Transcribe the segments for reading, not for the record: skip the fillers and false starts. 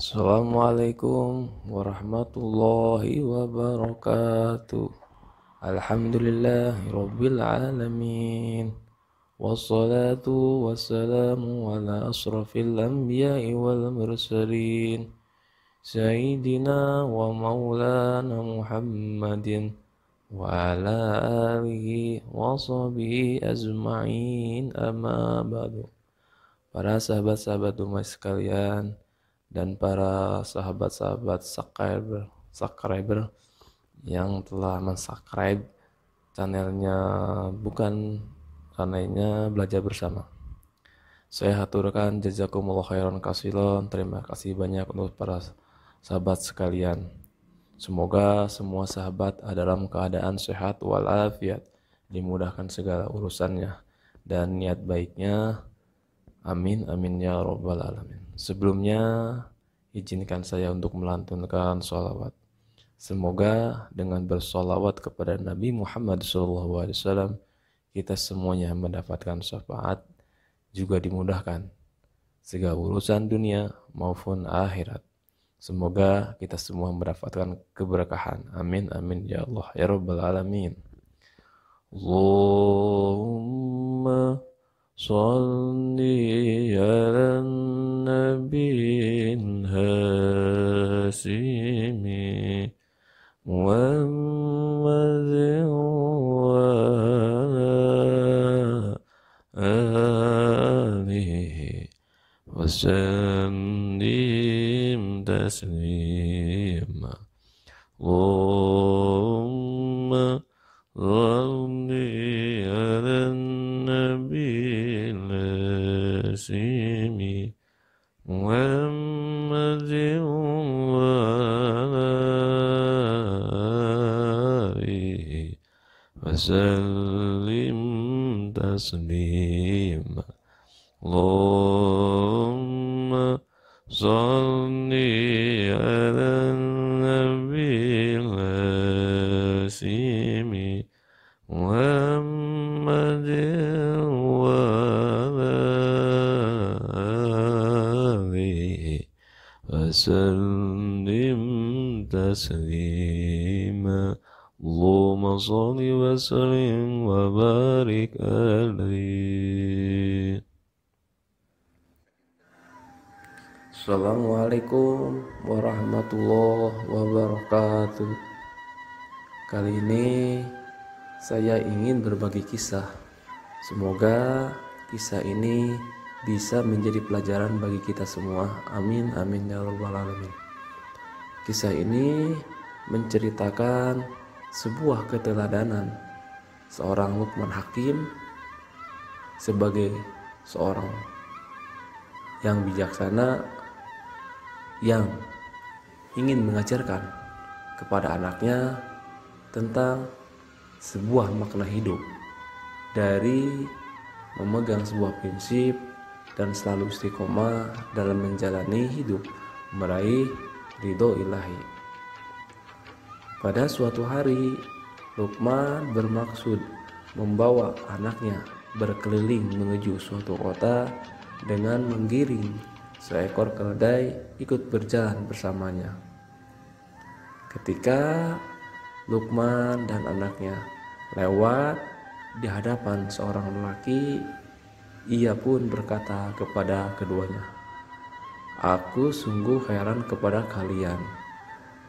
Assalamualaikum warahmatullahi wabarakatuh. Alhamdulillahi rabbil alamin. Wassalatu wassalamu ala asrafil anbiya'i wal mursalin. Sayyidina wa maulana Muhammadin wa ala alihi wa sahbihi ajma'in, amma ba'du. Para sahabat-sahabat umat sekalian dan para sahabat-sahabat subscriber yang telah mensubscribe channelnya bukan channelnya Belajar Bersama. Saya haturkan jazakumullah khairan katsiran. Terima kasih banyak untuk para sahabat sekalian. Semoga semua sahabat dalam keadaan sehat walafiat, dimudahkan segala urusannya dan niat baiknya. Amin amin ya rabbal alamin. Sebelumnya izinkan saya untuk melantunkan sholawat. Semoga dengan bersolawat kepada Nabi Muhammad SAW kita semuanya mendapatkan syafaat, juga dimudahkan segala urusan dunia maupun akhirat. Semoga kita semua mendapatkan keberkahan. Amin amin ya Allah ya rabbal alamin. Allahumma sholli ala nabiyil hasimi Muhammadin wa alihi wa sallim taslima. Allahumma sholli ala nabiyil hasimi Muhammadin wa alihi wa sallim taslima. Allahumma sholli ala nabiyil hasimi Muhammadin wa alihi wa sallim taslima. Allahumma sholli wa sallim wa barik alaihi. Assalamualaikum warahmatullahi wabarakatuh. Kali ini saya ingin berbagi kisah. Semoga kisah ini bisa menjadi pelajaran bagi kita semua. Amin amin ya rabbal alamin. Kisah ini menceritakan sebuah keteladanan seorang Luqman Hakim sebagai seorang yang bijaksana yang ingin mengajarkan kepada anaknya tentang sebuah makna hidup dari memegang sebuah prinsip dan selalu istiqomah dalam menjalani hidup meraih ridho ilahi. Pada suatu hari, Luqman bermaksud membawa anaknya berkeliling menuju suatu kota dengan menggiring seekor keledai ikut berjalan bersamanya. Ketika Luqman dan anaknya lewat di hadapan seorang lelaki, ia pun berkata kepada keduanya, "Aku sungguh heran kepada kalian.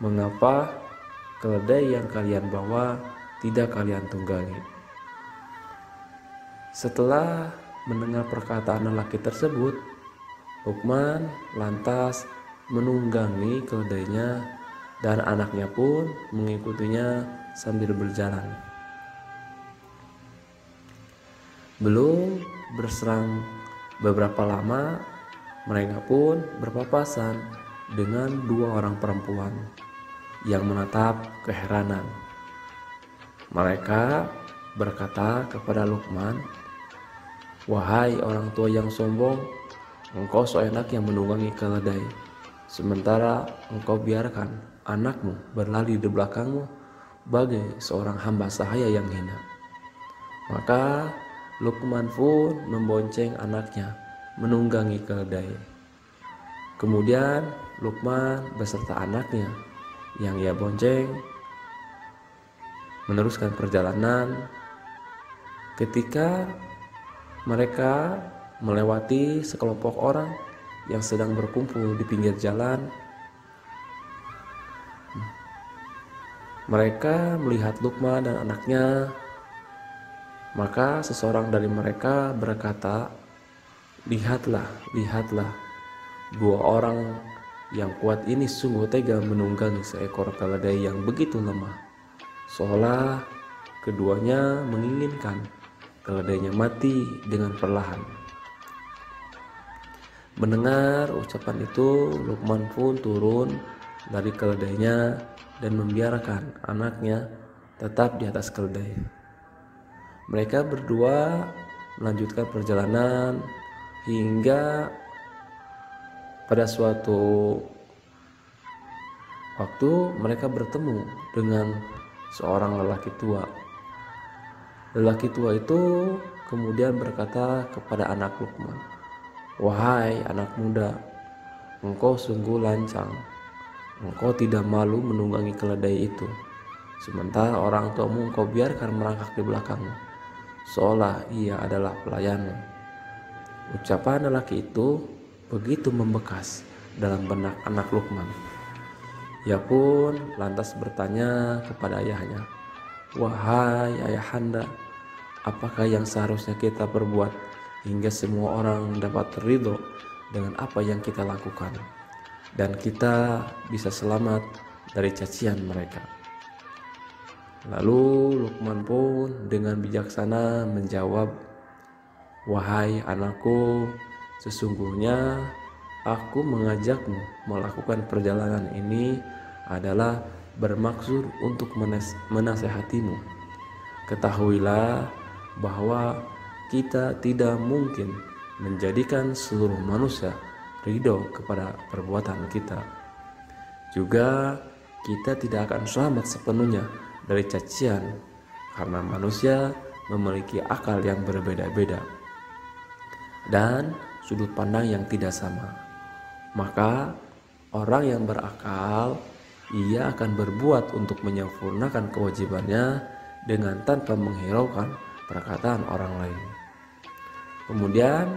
Mengapa keledai yang kalian bawa tidak kalian tunggangi?" Setelah mendengar perkataan lelaki tersebut, Luqman lantas menunggangi keledainya dan anaknya pun mengikutinya sambil berjalan. Belum berserang beberapa lama, mereka pun berpapasan dengan dua orang perempuan yang menatap keheranan. Mereka berkata kepada Luqman, "Wahai orang tua yang sombong, engkau seenak yang menunggangi keledai, sementara engkau biarkan anakmu berlari di belakangmu bagai seorang hamba sahaya yang hina." Maka Luqman pun membonceng anaknya menunggangi keledai. Kemudian Luqman beserta anaknya yang ia bonceng meneruskan perjalanan. Ketika mereka melewati sekelompok orang yang sedang berkumpul di pinggir jalan, mereka melihat Luqman dan anaknya. Maka seseorang dari mereka berkata, lihatlah, dua orang yang kuat ini sungguh tega menunggangi seekor keledai yang begitu lemah, seolah keduanya menginginkan keledainya mati dengan perlahan. Mendengar ucapan itu, Luqman pun turun dari keledainya dan membiarkan anaknya tetap di atas keledai. Mereka berdua melanjutkan perjalanan hingga pada suatu waktu mereka bertemu dengan seorang lelaki tua. Lelaki tua itu kemudian berkata kepada anak Luqman, "Wahai anak muda, engkau sungguh lancang. Engkau tidak malu menunggangi keledai itu, sementara orang tuamu engkau biarkan merangkak di belakangmu, seolah ia adalah pelayanmu." Ucapan lelaki itu begitu membekas dalam benak anak Luqman. Ia pun lantas bertanya kepada ayahnya, "Wahai ayahanda, apakah yang seharusnya kita perbuat hingga semua orang dapat ridho dengan apa yang kita lakukan dan kita bisa selamat dari cacian mereka?" Lalu Luqman pun dengan bijaksana menjawab, "Wahai anakku, sesungguhnya aku mengajakmu melakukan perjalanan ini adalah bermaksud untuk menasehatimu. Ketahuilah bahwa kita tidak mungkin menjadikan seluruh manusia ridho kepada perbuatan kita. Juga kita tidak akan selamat sepenuhnya dari cacian karena manusia memiliki akal yang berbeda-beda dan sudut pandang yang tidak sama. Maka orang yang berakal, ia akan berbuat untuk menyempurnakan kewajibannya dengan tanpa menghiraukan perkataan orang lain." Kemudian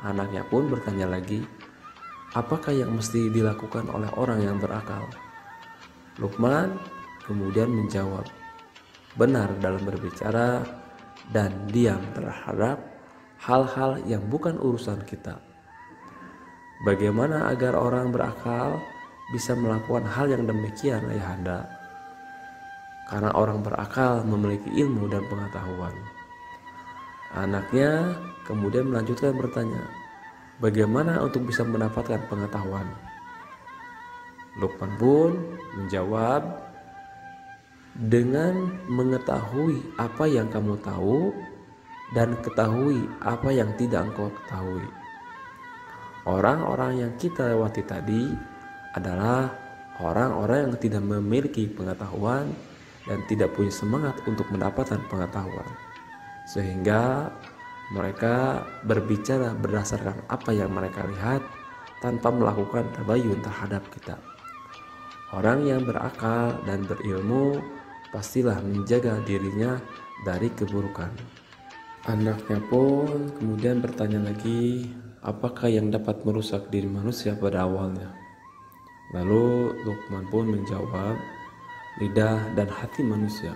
anaknya pun bertanya lagi, "Apakah yang mesti dilakukan oleh orang yang berakal?" Luqman kemudian menjawab, "Benar dalam berbicara dan diam terhadap hal-hal yang bukan urusan kita." Bagaimana agar orang berakal bisa melakukan hal yang demikian, ayahanda? Karena orang berakal memiliki ilmu dan pengetahuan. Anaknya kemudian melanjutkan bertanya, "Bagaimana untuk bisa mendapatkan pengetahuan?" Luqman pun menjawab, "Dengan mengetahui apa yang kamu tahu dan ketahui apa yang tidak engkau ketahui." Orang-orang yang kita lewati tadi adalah orang-orang yang tidak memiliki pengetahuan dan tidak punya semangat untuk mendapatkan pengetahuan, sehingga mereka berbicara berdasarkan apa yang mereka lihat tanpa melakukan tabayun terhadap kita. Orang yang berakal dan berilmu pastilah menjaga dirinya dari keburukan. Anaknya pun kemudian bertanya lagi, apakah yang dapat merusak diri manusia pada awalnya? Lalu Luqman pun menjawab, lidah dan hati manusia,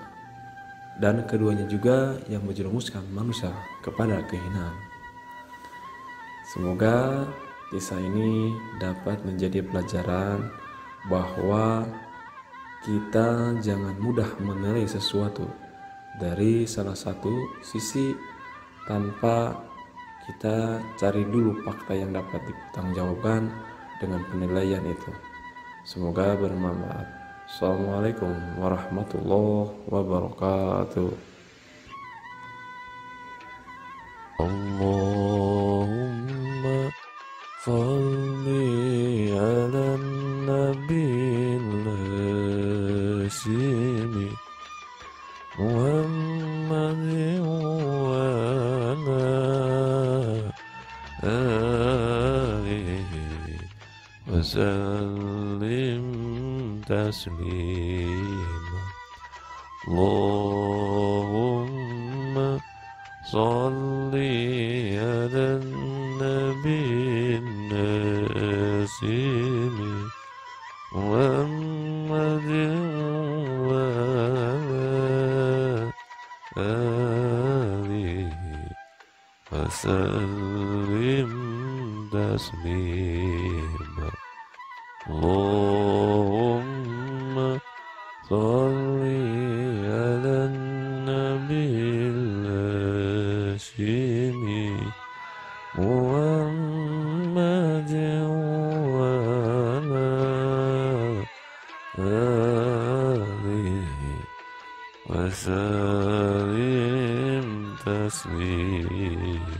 dan keduanya juga yang menjerumuskan manusia kepada kehinaan. Semoga kisah ini dapat menjadi pelajaran bahwa kita jangan mudah menilai sesuatu dari salah satu sisi tanpa kita cari dulu fakta yang dapat dipertanggungjawabkan dengan penilaian itu. Semoga bermanfaat. Assalamualaikum warahmatullahi wabarakatuh. Allahumma salli ala nabil hasimi Muhammadin wa ala alihi wa sallam. وسلم تسليما اللهم صل على النبي الناسم محمد وعلى آله وسلم تسليما اللهم صل على النبي الهاشم محمد وعلى آله وسلم تسليما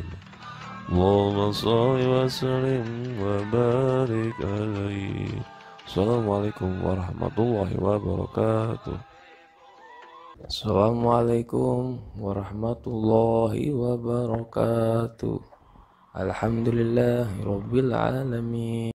اللهم صل وسلم وبارك عليه. Assalamualaikum warahmatullahi wabarakatuh. Assalamualaikum warahmatullahi wabarakatuh. Alhamdulillahirabbil alamin.